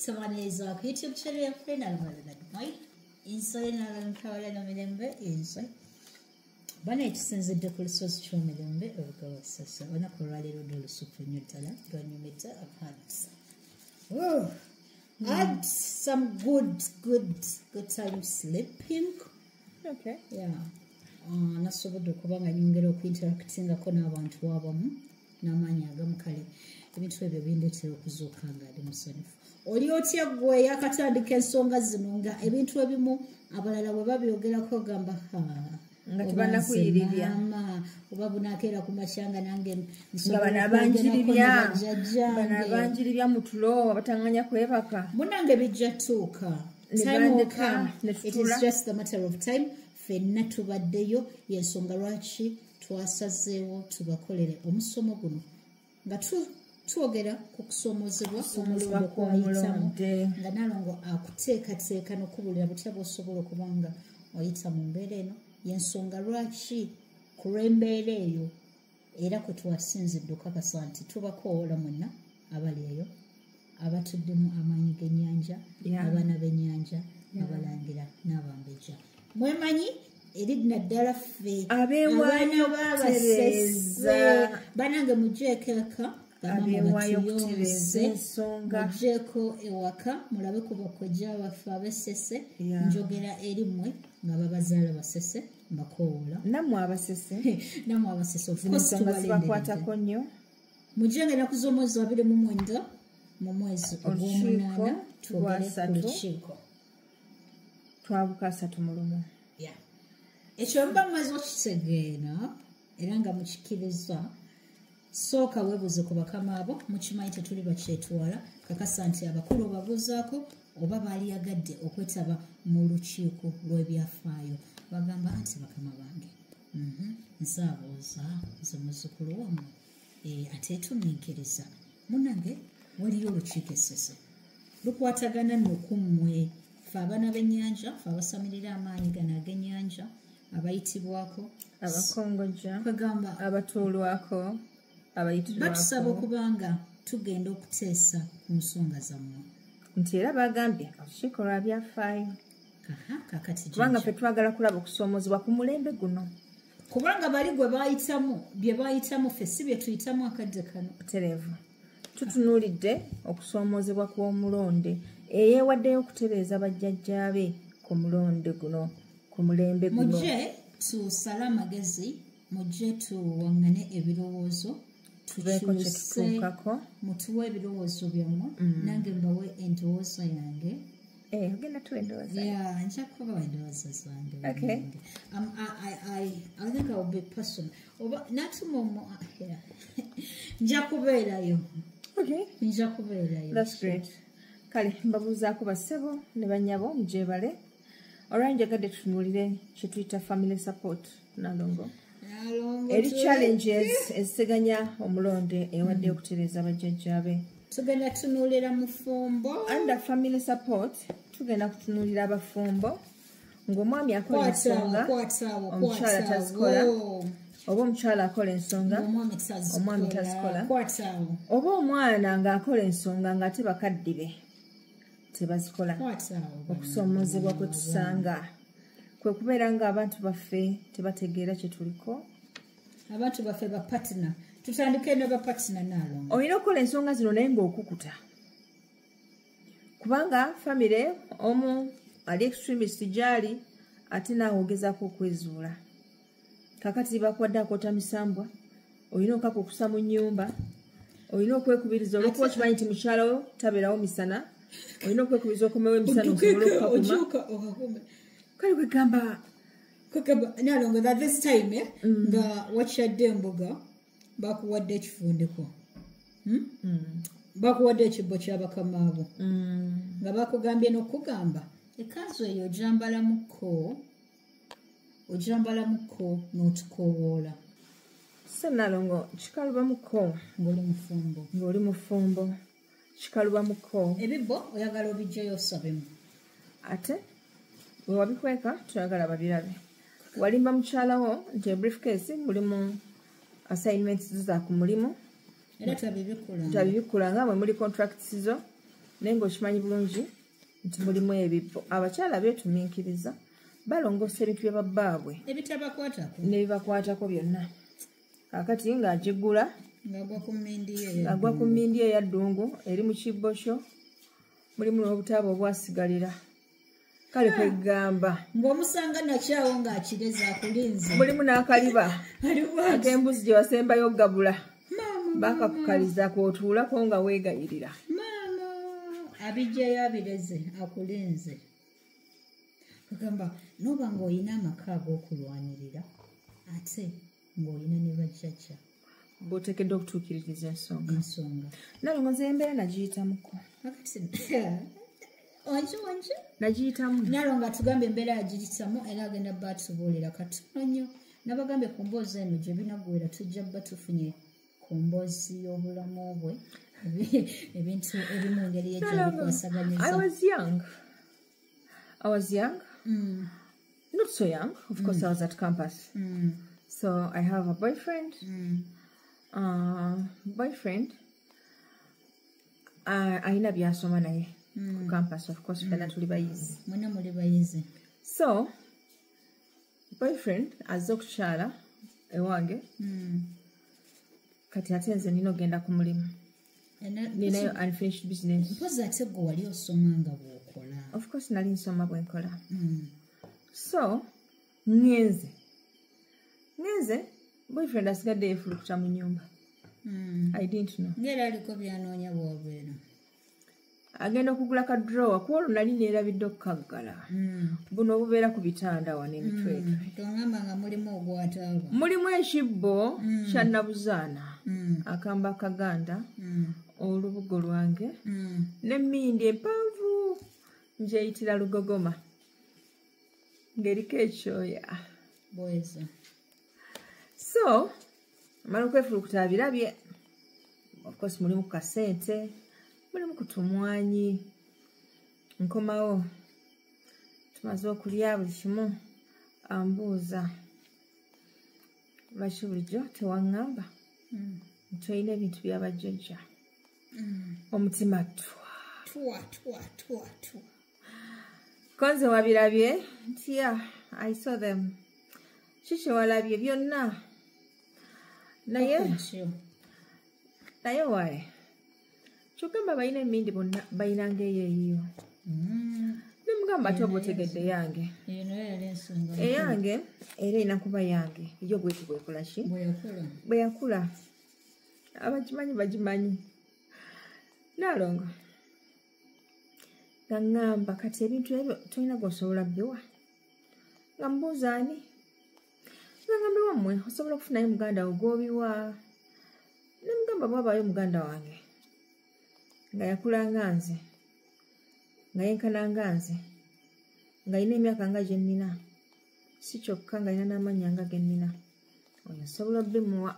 Tamaneza ku YouTube channel yaffe nalumalagadmai insole nalankawala na mirembe insole bana ekisinzidde ku lusozi ky'omirembe olugawasasa olunaku olwaleero dde olusufu nnyo ddala lwanyumidde apants. Had some good time sleeping. Okay. Yeah. Nasobodde okuba nga nyongera okuinteractingako n'abantu abamu n'amaanyi agamu kale ebintu ebyo bindeetera okuzuuka nga ali musanyufu. Oli otya gwe yakatandika ensonga zino nga ebintu ebimu abalala bwe babyogerako gamba nga tebanakuyirirya oba bunakeera ku makyanga nange nga banabanjiribya mu tulo batanganya kwebaka munange bijja tuuka it is just a matter of time. Fenna tubaddeyo yensonga lwaki twasazeewo tubakolere omusomo guno nga twogera ku kusoomozebwa omulongo kwayitamu nga nalongo akuteekateeka n'okubulira butya bw'osobola okuba nga oyita mu mbeera eno yensonga lwaki ku lw'embeera eyo era kwe twasinzidde okakasa nti tubakoola mwenna abali eyo abatuddemu amaanyi g'ennyanja abaana b'ennyanja abalangira n'abambejja mwemanyi eridna ddala ffe abaana b'abasese banange mugyeekeka mugyeeko ewaka mulabe ku bakojja baffe abesese njogera eri mmwe nga babazaala basese mbakoola nammwe abasese tubakwatako nnyo mujjenge ennaku z'omwezi 29 mu mwezi ogw'omunaana twogere ku lukiiko twabuka 3 mu lumu ekyo mba mumaze okitegeera era nga mukikiriza sooka weebuze ku bakama abo mukimanyi tetuli bakyetwala kakasa nti abakulu obabuuzaako oba baaliyagadde okwetaba mu lukiiko lw'ebyafaayo bagamba nti bakama bange nsaabuuza nze muzzukulu wammwe ate tumiikiriza munange waliyo olukiiko essese lukwatagana nokummwe fe abaana b'ennyanja fe abasamirira amaanyi gano ag'ennyanja abayitibwako abakongojja kwegamba abatuulwako abayitirwako batusaba okubanga tugenda okuteesa ku nsonga zammwe nti era bagambye olukiiko lwa byafaayo kakati kubanga ffe twagala kulaba okusoomozebwa ku mulembe guno kubanga bali gwe baayitamu bye baayitamu ffe si bye tuyitamu akadde kano tereevu tutunuulidde okusoomozebwa kw'omulonde eyeewaddeyo okutereeza bajjajjaabe ku mulonde guno ku mulembe guno mujje tusale amagezi mujje tuwaŋŋane ebirowoozo tukyuse mutuwe ebirowoozo byammwe nange mbawe endowooza yange ogenda tuwa endowooza nja kubawa endowooza zange I think I will be personal oba natuma nja kubeerayo nja kubeerayo that's great kale mbabuuzaako bassebo ne bannyabo mugyebale olwayo njagadde tutunuulire kye tuyita family support nalongo eri challenges eziteganya omulonde ewadde okutereeza bajjajjaabe tugenda tunuulira mufumbo under family support tugenda kutunuulira abafumbo ng'omwami akola ensonga omukyala tazikola oba omukyala akola ensonga omwami tazikola oba omwana ng'akola ensonga ng'ate bakadde be tebazikola okusoomozebwa kwe tusanga kwe kubeera ng'abantu baffe tebategeera kye tuliko abantu baffe bapatina tutandike ne bapatina naalongo olina okukola ensonga zino naye ng'okukuta kubanga famire omu ali extremist gyali ate naawe ogezaako okwezuula kakati bakuwadde akoota misambwa olina okakukusa mu nnyumba olina okwekubiriza olwokuba okimanyi nti mukyala wo tabeerawo misana olina okwekubiriza okomewo emisana osobole okukakuma kale kwegamba nalongo that this time nga wakyadde embuga bakuwadde ekifundiko bakuwadde ekibbo ky'abakama abo nga bakugambye n'okugamba ekanzu eyo ogyambalamuko n'otukoowoola senalongo kikalubamuko ng'oli mufumbo kikalubamuko ebibbo oyagala obijjayo osabemu ate bwe wabikweka tuyagala babirabe walimba mukyalawo nti ebriefcase mulimu assignments za ku mulimu era tabibikula nga bwe muli contracts zo naye ng'okimanyi bulungi nti mulimu ebibbo. Abakyala beetumiikiriza balongoosa ebintu bye babbaabwe n'ebibakwatako byonna. Kaakati ng'agigula ng'agwa ku mmindi eya ddungu eri mu kibbo kyo, mulimu n'obutaaba obwasigalira. Kale kwegamba ng'omusanga nakyawo ng'akireza akulinze, mulimu n'akaliba ak'embuzi gye wasembayo ogabula, bakakukaliza kwotuulako nga weegayirira. Abijjayo abireze akulinze. Kugamba noba ng'olina amaka ag'okulwanirira ate ng'olina ne bajjajja bw'oteekedde okutuukiririza ensonga. Nalongo nze embeera nagiyitamuko. Wanji nagiyitamu. Nalongo atugambye embeera yagiyitamu era agenda bba atubuulira katono nnyo. Nabagambye ku mboozi eno gye binaggwera tujja bba tufunye ku mboozi y'obulamu bwe ebintu ebimu engeri yegyabikwasaganyiriza. I was young. Not so young. Of course, I was at campus. So I have a boyfriend. Aina byasoma naye ku campus. Of course, fena tuli bayizi. Mwena muli bayizi. So, boyfriend azze okukyala ewange. Kati ate nze nina ogenda ku mulimu. Ninayo unfinished business. Mpozi ate gwe wali osoma nga bw'okola. Of course, nali nsoma bwe nkola. So, ngenze boyfriend asigadde yeefulukuta mu nyumba. I didn't know. Ngera aliko byanoonya bw'obeera. Agenda okugula ka drawer ku olwo nali neerabidde okukaggala. Buno obubeera ku bitanda wano emitwetwe. Tongamba nga mulimu ogwataaba. Mulimu ekibbo kya nnabuzaana, akamba akaganda, olubugo lwange, n'emmindi empanvu ngyeyitira lugogoma ng'eriko ekyoya. Bweza. So, amala okwefulukuta abirabye. Of course, mulimu kasente, mulimu ku tumwanyi. Nkomawo, tumaze okulya buli kimu, ambuuza, lwaki bulijjo tewaŋŋamba nti olina ebintu by'abajjajja. Omutima twa. Konze wabirabye nti I saw them. Kiki walabye byonna? Naye waye kyogamba balina emmindi bonna bayinanga eyeeyo. Nemugamba ate oba otegedde yange eyange era erina kuba yange yo bweti bwekola ki bwe yakula. Abagimanyi bagimanyi. Nalongo gaŋŋamba kati ebintu ebyo tolina gw'osobola bbiwa. Nga mbuuza ani? Ngambe wammwe osobola okufunayo muganda wo gw'obiwa. Nemugamba bwabaayo muganda wange nga yakula nga nze, nga yenkana nga nze, nga alina emyaka nga gye nnina, si kyokka nga alina n'amannya nga ge nnina, oyo osobola obbimuwa.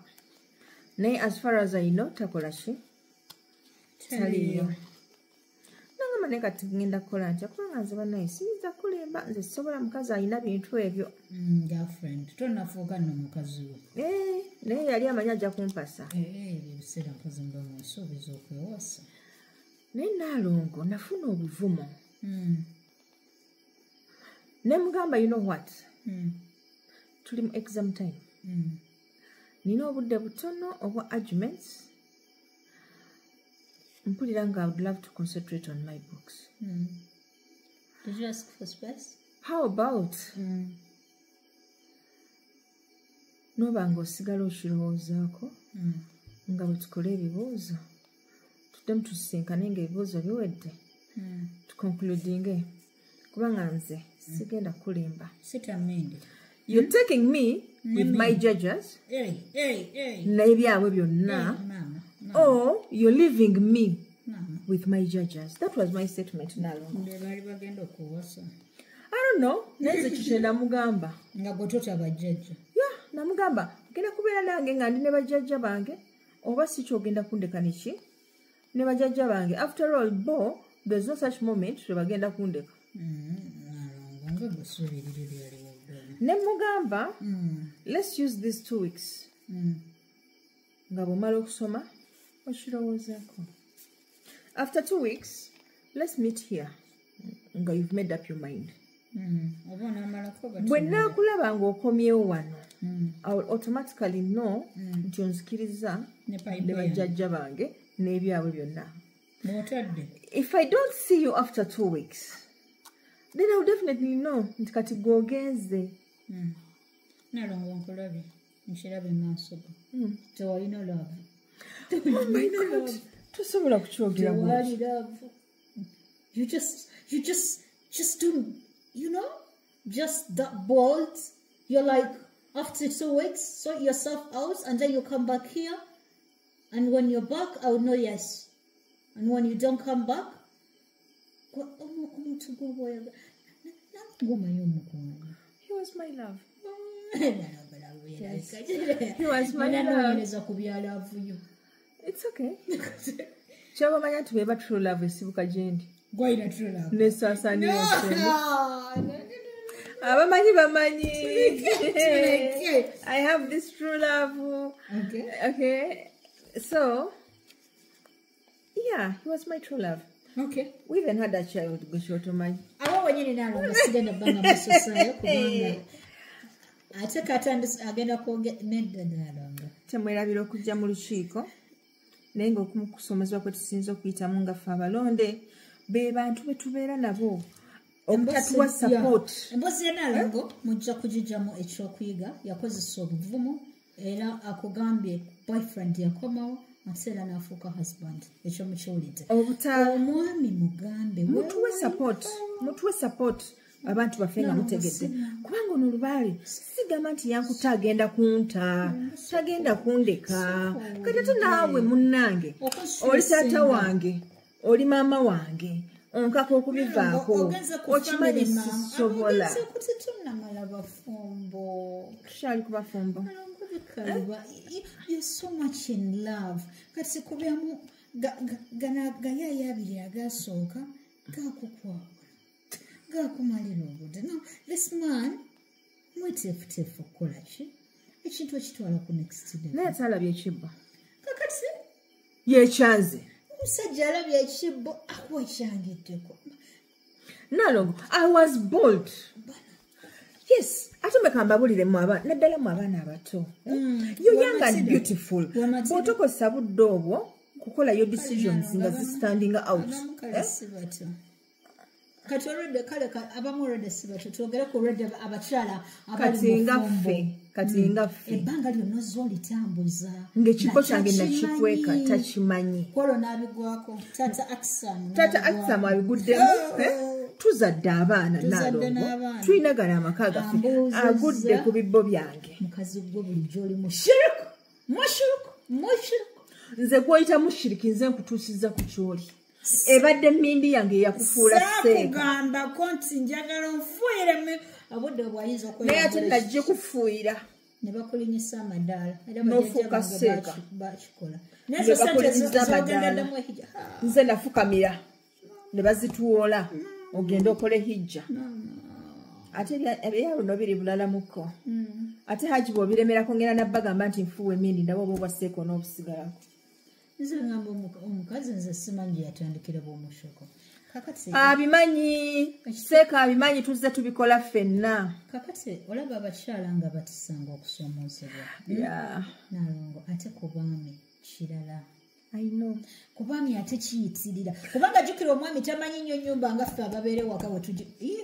Naye as far as I know takola ki? Taliyo. Nangamba naye kati ngenda kukola ntya kubanga nze bannaye siyinza kulimba, nze sisobola mukazi alina bintu ebyo. Girlfriend tonafuuka nno mukazi we. Naye yali amanyi ajja kumpasa. Ebiseera mpozi mba mwesuubiza okwewasa. Naye Nalongo nafuna obuvumo. Nemugamba you know what? Tuli mu exam time. Nina obudde butono obwa arguments. Mpulira nga I would love to concentrate on my books. Did you ask for space? How about? Noba nga osigala okirowoozaako nga bwe tukola ebibuuzo tuddemu tusisinkane ng'ebibuuzo biwedde tuconcludinge kubanga nze sigenda kulimba. Sitamende. You're taking me with my judges n'ebyabwe byonna, or you're leaving me with my judges. That was my statement. Nalongo. I don't know. Naye kiki namugamba. Nga bwe totabajjajja. Namugamba genda kubeera nange nga ndi ne bajjajja bange oba si kyogenda kundeka neki ne bajjajja bange. After all, there's no such moment lwe bagenda kundeka. Ne mugamba let's use these 2 weeks nga bw'omala okusoma okirowoozaako. After 2 weeks let's meet here. Nga you've made up your mind. When nakulaba nga okomyewo wano, I will automatically know nti onzikiriza ne bajjajja bange n'ebyabwe byonna. If I don't see you after 2 weeks, then I will definitely know nti kati gogenze. Nalongo nkulabe nshirabe maaso go. Tewalina love. Oh my God. Tosobola kukyogera bwaki. Love. You just don't, you know, just that bold. You're like, after 2 weeks, sort yourself out, and then you come back here. And when you're back, I will know yes. And when you don't come back, he was my love. Yes. He was my love. It's okay. Chaba manya tubeba true love esibuka jendi. Gwaina true love. Nesasani yose. Abamanyi bamanyi. I have this true love. Okay. So, yeah, he was my true love. Okay. We even had a child, Gushotomai. I want you to know the Banga Society. I took a time again get made the longer. Tamara Virokuja Murushiko. Nengo kumusomezwa kwetusinzo kuyita munga fabalonde be bantu betubera nabo okutatuwa support embozi yenalongo mujja kujijamu ekyokuyiga yakozesa obuvumu era akugambye boyfriend yakomawo aseera n'afuuka husband ekyo mukiwulidde omwami mugambe mutuwe support abantu baffe nga mutegedde kubanga ono olubaale sigamba nti yankuta agenda kunta tagenda kundeka kati ate naawe munnange oli taata wange oli maama wange onkaka okubivaako okimanyi sisobola tukyali ku bafumbo. You're so much in love. Kati kubyamu gayaya abiri agasooka gakukwagala gakumalira obudde. Now this man mweteefuteefu okukola ki ekintu ekitwala ku next day naye atalabye ekibbo kakati yekyanze omusajja alabye ekibbo akuwa ekyangiddeko nalongo I was bold. Yes, ate mekambabulire naddala mu abaana abato. You're young and beautiful. Bw'otokozesa budde obwo kukola yo decisions nga zistanding out. Kati olwedde kale abamu olwedde si bato twogere ku olwedde abakyala abali mu fumbo. Kati nga ffe ebbanga lyonna zolitambuza ng'ekifo kyange nakikweka takimanyi kwolwo n'abigwako tata aksamu abiguddemu tuzadde abaana nalongo tuyinagala amaka gaffe agudde ku bibbo byange mukazi gwe bulijjo oli mushiriko nze gw'oyita mushiriki nze nkutuusiza ku kyoli ebadde mmindi yange eyakufuula seeka kugambako nti njagala onfuuyire abudde bwayinza naye ate najje kufuuyira ne bakulinyisa amadaala n'ofuuka seeka bakikola nze nafukamira ne bazituwola ogenda okole hijja ate ebyalo no biri bulala muko ate haji bw'obiremerako ngenda nabbagamba nti nfuuwa emindi nabo oba obwaseeko n'obusigalako nze ngamba omukazi nze simanyi yatandikira bw'omushoko kakati abimanyi seeka abimanyi tuzze tubikola ffenna kakati olaba abakyala nga batisanga okusomoozebwa nalongo ate ku baami kirala I know. Kubami ate kiyitirira kubanga jukira omwami tamanyi nnyo nnyumba nga ffe ababeere waka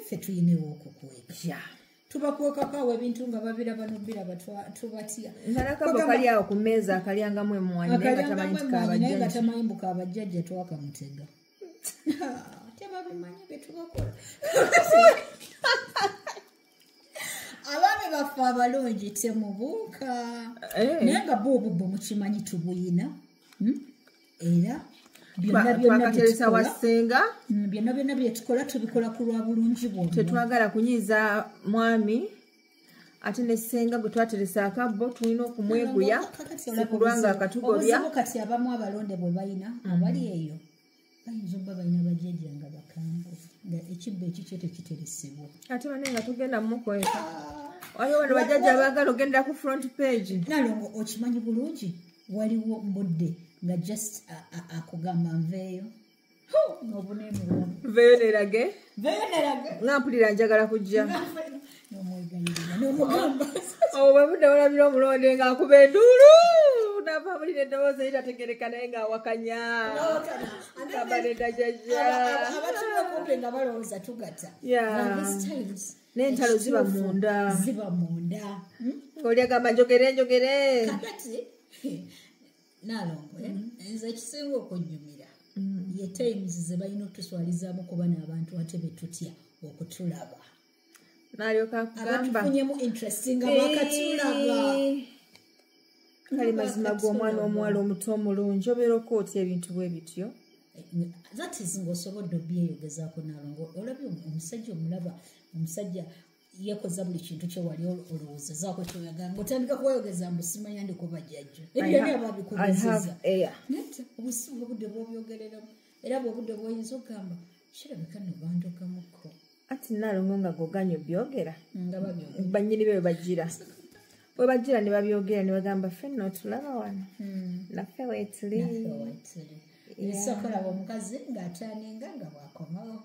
ffe tuyinewo okukweka tubakwekako ebintu nga babiraba nobiraba tubatya ngalakabo kali awo ku mmeeza akalyangamu emmwanyi naye nga tamanyi mbuka abajjajja twakamutega tebabimanyi betubakola abaami baffe abalungi temubuuka naye nga boobubbo mukimanyi tubuyina era byonna byetukola tubikola ku lwa bulungi bwonna tetwagala kunyiiza mwami ate ne ssenga gwe twateresa akabbo tulina okumweguya sikulwanga akatugobya kati abamu abalonde bwe balina abali eyo bayinza obba balina bajjajja nga bakambwe nga ekibbo ekikyo tekiteresebwa ate bane nga tugenda mukweka waliwo bano bajjajja abaagala ogenda ku front page nalongo okimanyi bulungi waliwo mbudde nga just akugamba nveeyo veyonerage ngampulira njagala kujja obwo bwe budde olabira omulonde ng'akuba enduulu nava mulira eddoboozi eritategereka naye ng'awakanya kamba nedajajja n'entalo ziba munda ng'oli agamba njogere Nalongo nze ekisinga okunyumira ye times ze balina otuswalizaamu kuba n'abantu ate be tutya okutulaba n'alyoka akugamba abatufunyemu interesting nga bakatulaba kale mazima g'omwana omuwala omuto omulungi obeera okootya ebintu bwe bityo that is ng'osobodde obyeyogezaako Nalongo olabye omusajja omulaba omusajja yekoza buli kintu kye wali olowoozezaako kyoyagala ng'otandika kubayogeza mbu simanya ndikuba jjajja ebyani ababikugezeza nete obudde bw'obyogereramu era bw'obudde bw'oyinza okugamba kirabika nobandogamukko ati Nalongo nga goganya obyogera bannyini be bwe bagira ne babyogera ne bagamba ffenna otulaba wano naffe weetuli sokolaba omukazi ng'atandinga nga bwakomawo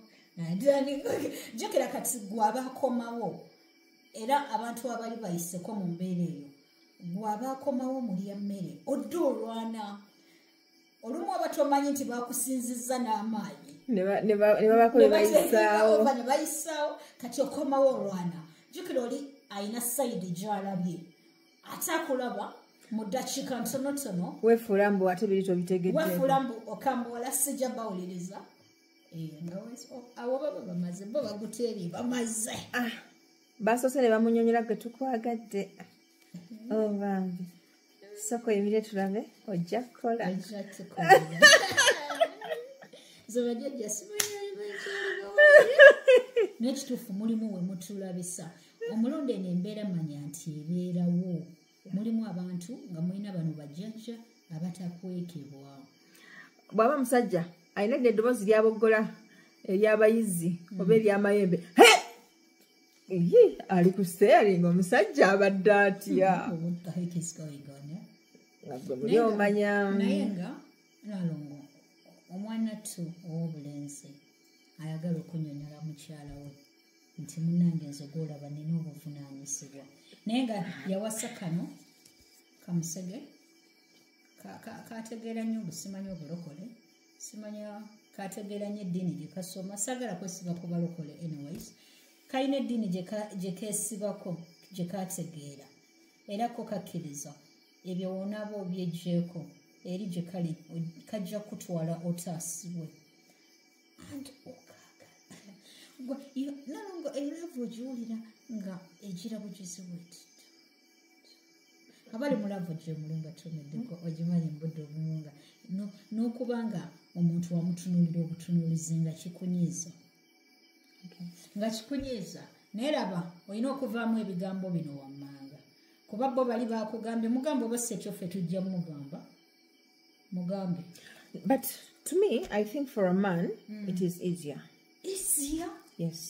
jjukira kati gwaba akomawo era abantu abali bayiseko mu mbeera eyo gwaba akomawo mulya mmere odde olwana olumu aba tomanyi nti bakusinzizza n'amaanyi ne bayisaawo kati okomawo olwana jjukira oli ayina sayidi gy'alabye ate akulaba mu ddakiika ntonotono weefuula mbu ate biri tobitegedde weefuula mbu okambuwala sijja bawuliriza abo baba bamaze bo baguteeri bamaze basoose ne bamunyonyera ge tukwagadde bambi soko yimire tulabe ojja kukola zebajjajja n'ekituufu mulimu we mutulabisa omulonde eno embeera manya nti ebeerawo mulimu abantu nga mulina bano bajjajja abatakwekebwa bw'aba musajja alina edda eddoboozi lyaboggola ery'abayizi oba ery'amayembe ali ku steering omusajja abadde atya nga gwe muli omanya naye nga Nalongo omwanattu ow'obulenzi ayagala okunyonyola mukyala we nti munnange nze gw'olaba nina obuvunaanyizibwa naye nga yawasa kano kamusege kategeera nnyo obusimanyi obulokole simanya kategeera nnyo eddiini gye kasoma saagala kwesiba ku balokole anyways kalina eddiini gye keesibako gye kategeera era ko kakkiriza ebyo wonaaba obyeggyeko eri gye kali kajja kutwala otaasibwe and Nalongo eravu ogiwulira nga egira bugizi bweti abali mulavu gye mulunga tomeddeko ogimanyi mbudde obulunga n'okubanga omuntu wamutunuulira obutunuulizi nga kikunyiiza naye laba olina okuvaamu ebigambo bino wammanga kuba bo bali bakugambye mugambe oba sekyoffe tujja mugamba mugambe but to me I think for a man it is easier yes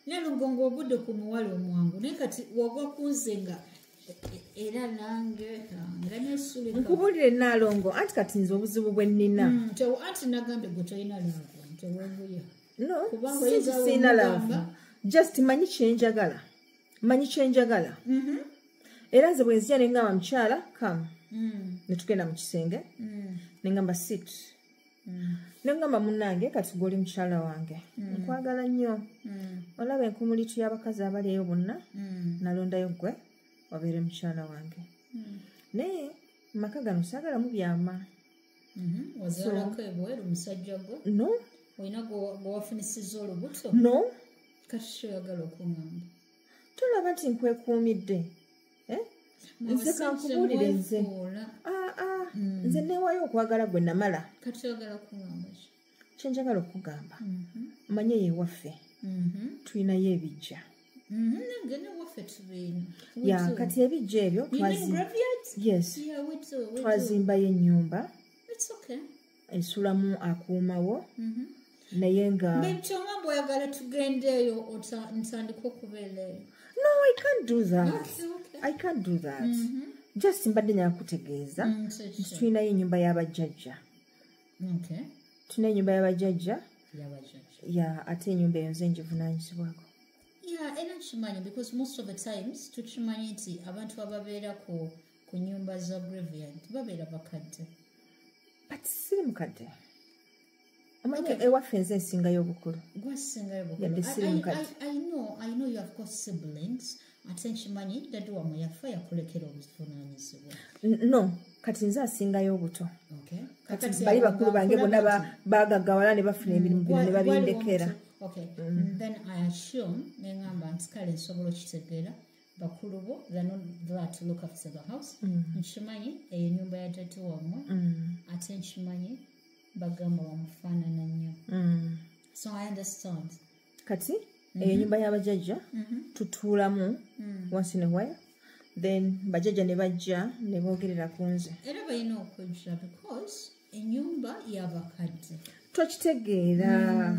Nalongo ng'obudde ku muwala omwangu naye kati wagwa kunze nga era nange nga nesulika nkubulire Nalongo anti kati nze obuzibu bwe nnina anti nagambe gwe tolina laavu teweebuya no sina laavu just manyi kyenjagala era nze bwe nzija ne ngamba mukyala come ne tugenda mu kisenge ne ngamba sit ne ngamba munnange kati gw'oli mukyala wange nkwagala nnyo olaba enkumulitu y'abakazi abali eyo bonna nalondayo gwe obeere mukyala wange naye maka gano saagalamu byama wazaalako ebweru musajja gwo no olina gwewafunisizza olubuto no kati kyoyagala okuŋŋamba tolaba nti nkwekuumidde nze kankubulire nze neewayo okwagala gwe namala kati oyagala kuŋŋamba ki kyenjagala okugamba manye yewaffe tulinayo ebijja nange newaffe tubeena ya kati ebijja ebyo twazimbayo ennyumba esulamu akuumawo naye nga kyongamba oyagala tugendeeyo ntandika okubeera eyo no I can't do that just mbadde nyakutegeeza nti tulinayo ennyumba y'abajjajja tuna ennyumba y'abajjajja ate ennyumba eyo nze ngivunaanyizibwako. Era nkimanyi because most of the times tukimanyi nti abantu ababeera ku nnyumba za graveyard babeera bakadde. But siri mukadde. Omanyi ewaffe nze nsingayo obukulu. Yadde siri mukadde. I know you have got siblings. Ate nkimanyi dadde wamwe yafa yakulekera obuvunaanyizibwa. No, kati nze asingayo obuto. Kati bali bakulu bange bonna baagaggawala ne bafuna emirimu bino ne babindekera. Okay. Then I assume nengamba nti kale nsobola okitegeera bakulu bo they're not there to look after the house. Nkimanyi eyo ennyumba ya dadde wamwe ate nkimanyi bagamba bamufaanana nnyo. So I understand. Kati eyo ennyumba y'abajjajja tutuulamu once in a while, then bajjajja ne bajja ne boogerera ku nze. Era balina okwejjula because ennyumba y'abakadde. Tokitegeera.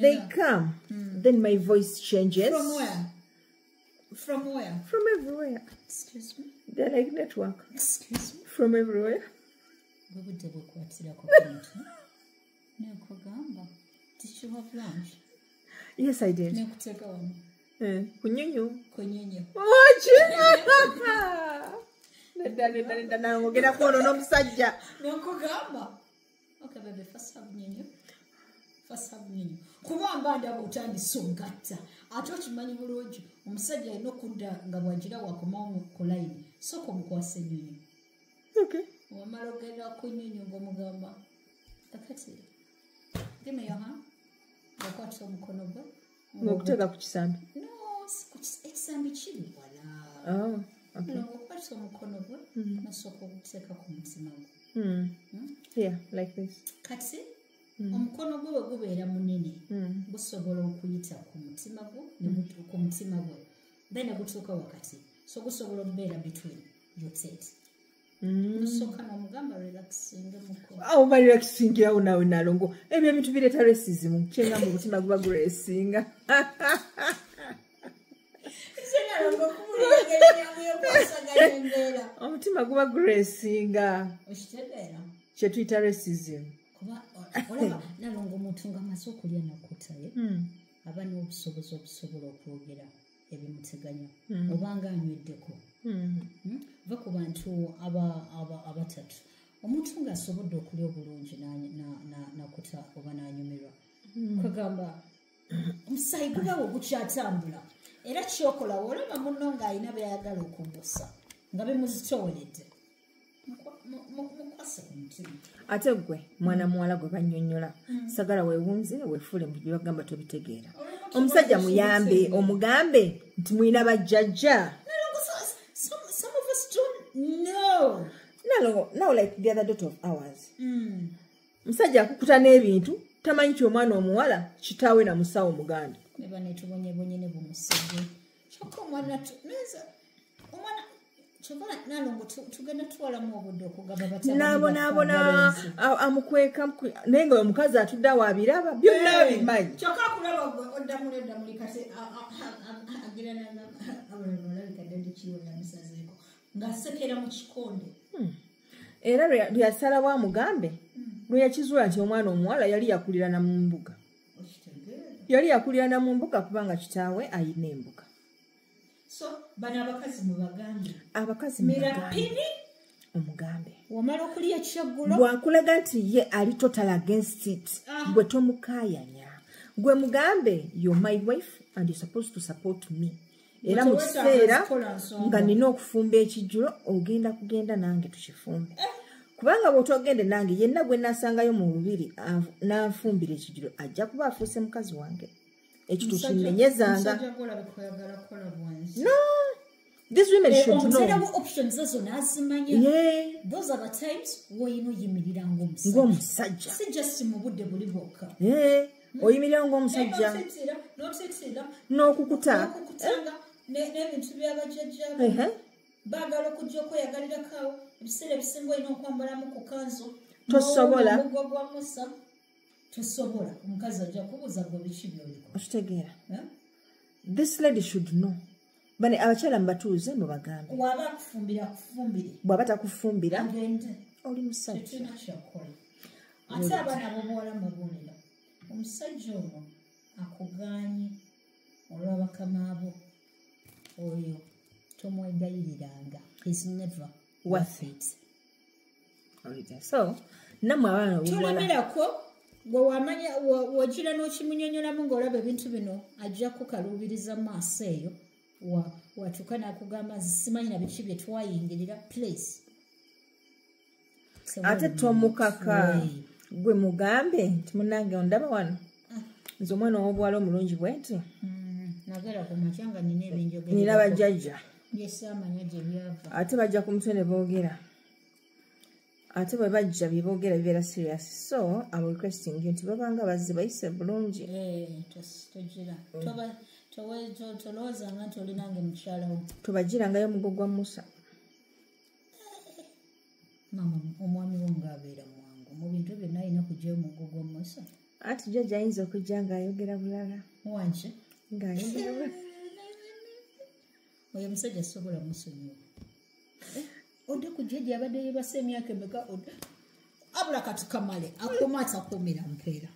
They come, then my voice changes. From where? From where? From everywhere. Excuse me? They're like network. Excuse me? From everywhere. Did you have lunch? Yes, I did. Kunyunyu. Watch it. Nangogera kuno n'omusajja. Nokugamba. Okay, baby, first have nyunyu. Kuba mbanda butandise ogatta ate okimanyi bulungi omusajja alina okudda nga bwagira wakomawo ku line sooka omukwasa ennyonyi. Wamala ogenda ku nnyonyi ng'omugamba kakati give me your hand okwata omukono gwe ng'okuteeka ku kisambi. No, ekisambi kiri wala ng'okwata omukono gwe nasooka okuteeka ku mutima gwe. Here, like this. Kati omukono gwe bwe gubeera munene gusobola okuyita ku mutima gwe then gutuuka wakati so gusobola okubeera between your teeth. Nosooka n'omugamba relaxing muko. Oba relaxingirawo naawe nalongo ebyo ebintu bireeta racism kyengamba omutima guba guresinga. Omutima guba guresinga kye tuyita racism. Olaba nalongo omuntu nga amaze okulya nakutaye aba n'obusobozi okusobola okwogera ebimuteganya obanga anyweddeko va ku bantu abatatu omuntu ng'asobodde okulya obulungi nakuta oba n'anyumirwa kwegamba omusaayi gubawo gukyatambula era kyokola olaba munno ng'alina byayagala okuggusa nga bimuzitooledde mukwase ku mutima. Ate gwe mwana muwala gwe bannyonnyola sagala weewunze weefuule mu bye bagamba tobitegeera. Omusajja muyambe omugambe nti mulina bajjajja. Some of us don't know. Now like the other daughter of ours. Musajja akukuta n'ebintu tamanyi ky'omwana omuwala kitaawe na musawo muganda. Ne baneetubonyebonye ne bumusajja. Kyokka omwana Chokola nalongo tugenda twalamu obudde okugaba bataba. Naabona amukweka naye nga omukazi atudde awo abiraba byonna bimanyi. Kyokka kulaba odda muli kase agira abulabika ddala kiwona musazeeko ng'asekera mu kikonde. Era lwe yasalawo amugambe lwe yakizuula nti omwana omuwala yali yakulira na mu mbuga. Yali yakulira na mu mbuga kubanga kitaawe ayina embuga. So bana abakazi mu bagambe. Abakazi mu bagambe. Omugambe. Wamala okuliya kyaggulo. Bw'akulaga nti ye ali total against it. Gwe tomukaayanya. Gwe mugambe you're my wife and you're supposed to support me. Era mu kiseera nga nina okufumba ekijjulo ogenda kugenda nange tukifumbe. Kubanga bw'otogende nange yenna gwe nasangayo mu lubiri n'anfumbira ekijjulo ajja kuba afuuse mukazi wange. Ekyo tukimenyezanga. No, these women should know. Options azo nazimanya. Yeah. Those are the times woyino yimirira ng'omusajja. Si just mu budde buli bwokka. Yeah. Oyimirira ng'omusajja. N'okukuta. N'ebintu by'abajjajja. Baagala okujja okweyagalirako ebiseera ebisinga olina okwambalamu ku kanzu. Tosobola. Tosobola omukazi ajja kubuuza gwe biki by'oliko. Okitegeera. This lady should know. Bane abakyala mbatuuze mu bagambe. Bw'aba akufumbira akufumbire. Bw'aba takufumbira agende. oli musajja. ate abaana bobuwala mubulira omusajja ono akugaanyi olw'abakamaabo oyo tomwegayiriranga is never worth it. So namwe abaana bobuwala tolemerako gwe wamanya wagira n'okimunyonyolamu ng'olaba ebintu bino ajja kukaluubiriza maaso eyo watuuka n'akugamba simanyi na biki bye twayingirira place ate tomukaka gwe mugambe nti munange ondaba wano nze omwana w'obuwala omulungi bwenti nagala ku makya nga nina ebinjogera nina bajjajja byesaamanya gye byava ate bajja ku mutwe ne boogera ate bwe bajja bye boogera bibeera serious so am requesting you nti babanga bazze bayise bulungi togira tolowoozanga nti olinange mukyalawo tobagirangayo mugo gwa musa mama omwami wo ng'abeera mwangu mu bintu byonna alina kugyayo mugo gwa musa anti jjajja ayinza okujja ng'ayogera bulala wanki ng'ayogera bulala oyo omusajja asobola musonyiwa odde ku jjajja abadde yeebasa emyaka emeka abula katukamale akoma atakomera mpeera